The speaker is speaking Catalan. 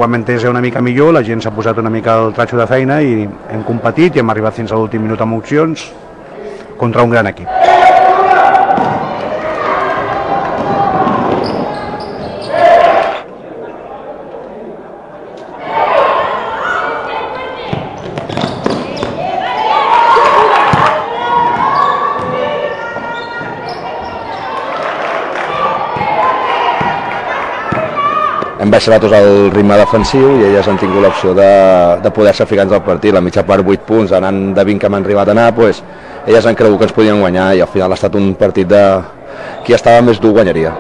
igualment és una mica millor, la gent s'ha posat una mica el tratxo de feina i hem competit i hem arribat fins a l'últim minut amb opcions contra un gran equip. Hem baixat tots el ritme defensiu i elles han tingut l'opció de poder-se ficar dins del partit. La mitja part 8 punts, anant de 20 que hem arribat a anar, elles han cregut que ens podien guanyar i al final ha estat un partit de qui estava més dur guanyaria.